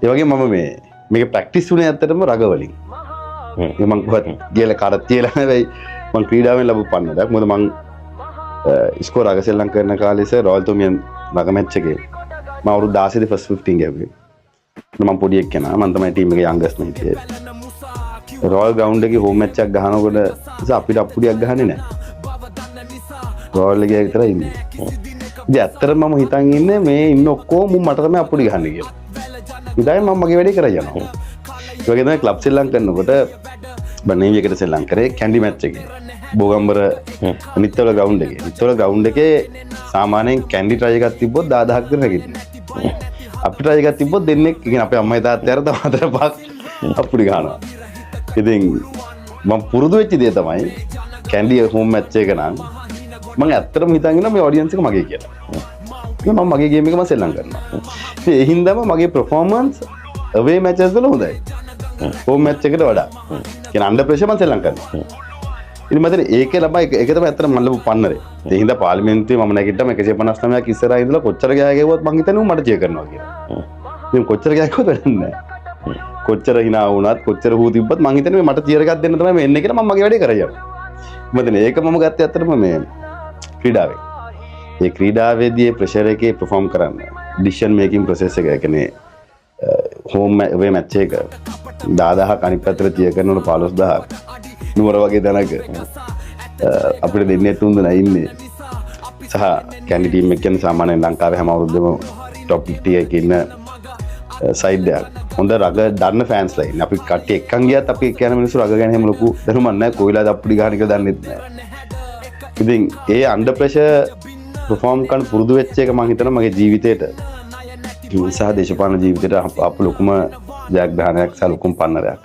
ඒ වගේ මම මේක ප්‍රැක්ටිස් වුණේ ඇත්තටම රග වලින්. මම කොහොත් ගියලා කාටත් තියලා නෙවෙයි මම ක්‍රීඩාවෙන් ලැබු පන්නරයක්. මොකද මම ස්කෝර් රග සෙල්ලම් කරන කාලේ සර් රොයල් තොමියන් රග මැච් එකේ මම අවුරුදු 16 දී ෆස්ට් 15 ගියා. මම පොඩි එක්කෙනා මම තමයි ටීම් එකේ යංගස්ට් නේ හිටියේ. රොයල් ග්‍රවුන්ඩ් එකේ හෝම් මැච් එකක් ගහනකොට අපිට අප්පුඩියක් ගහන්නේ නැහැ. රොයල් එකේ විතරයි ඉන්නේ. ඉතින් ඇත්තටම මම හිතන් ඉන්නේ මේ ඉන්න ඔක්කොම මට තමයි අප්පුඩි ගහන්නේ කියලා. ඉතින් මම මගේ වැඩේ කරගෙන යනවා. ඒ වගේ තමයි ක්ලබ් සෙල්ලම් කරනකොට බණේවි එකට සෙල්ලම් කරේ කැන්ඩි මැච් එකේ. බෝගම්බර නිත්තවල ග්‍රවුන්ඩ් එකේ. නිත්තවල ග්‍රවුන්ඩ් එකේ සාමාන්‍යයෙන් කැන්ඩි ට්‍රයි එකක් තිබ්බොත් 10000ක් විතර හැකියි. අපිට ට්‍රයි එකක් තිබ්බොත් දෙන්නෙක් කියන්නේ අපේ අම්මයි තාත්තයි අර තව 4-5 අප්පුඩි ගහනවා. ඉතින් මම පුරුදු වෙච්ච දේ තමයි කැන්ඩි හෝම් මැච් එක නම් මම ඇත්තටම හිතන් ඉන්නවා මේ ඔඩියන්ස් එක මගේ කියලා. මම මගේ ගේම් එක මම සෙල්ලම් කරනවා. ඉතින් ඒ හින්දාම මගේ පර්ෆෝමන්ස් අවේ මැචස් වල හොඳයි. හෝම් මැච් එකට වඩා. කියන අන්ඩර් ප්‍රෙෂර් මම සෙල්ලම් කරනවා. ඉතින් මම ඒක ලබා ඒක තමයි ඇත්තටම මම ලබපු පන්නරේ. ඒ හින්දා පාර්ලිමේන්තුවේ මම නැගිට්ටම 159ක් ඉස්සරහා ඉඳලා කොච්චර ගෑ ගැවුවත් මං හිතන්නේ මට චියර් කරනවා කියලා. ඉතින් කොච්චර ගෑ ගැවුවත් වැඩක් නැහැ. කොච්චර hina වුණත් කොච්චර හූ තිබ්බත් මං හිතන්නේ මට චියර් එකක් දෙන්න තමයි මේ එන්නේ කියලා මම මගේ වැඩේ කරගෙන යනවා. මොකද ඒක මම ගත්තේ ඇත්තටම මේ ක්‍රීඩාවේ. මේ ක්‍රීඩාවේදී ප්‍රෙෂර් එකේ perform කරන්න. decision making process එක කියන්නේ හෝම් වේ මැච් එක 10000ක් අනිත් පැත්තට තිය කරනකොට 15000ක් නුවර වගේ තැනක අපිට දෙන්නේ තුන් දෙනා ඉන්නේ. සහ කැන්ඩි ටීම් එක කියන්නේ සාමාන්‍යයෙන් ලංකාවේ හැම අවුරුද්දම টপ 50 එකේ ඉන්න සයිඩ් එකක්. හොඳ රග දන්න ෆෑන්ස්ලා ඉන්නේ. අපි කට්ටිය එක්කන් ගියත් අපි කියන මිනිස්සු රග ගැන හැම ලොකු දැනුමක් නැහැ. කොයිලාද අප්පුඩි ගහන එක දන්නෙත් නැහැ. ඉතින් ඒ අන්ඩර් ප්‍රෙෂර් perform කරන පුරුදු වෙච්ච එක මම හිතනවා මගේ ජීවිතේට සහ දේශපාලන ජීවිතේට අප ලොකුම ජයග්‍රහණයක් සහ ලොකුම පන්නරයක්.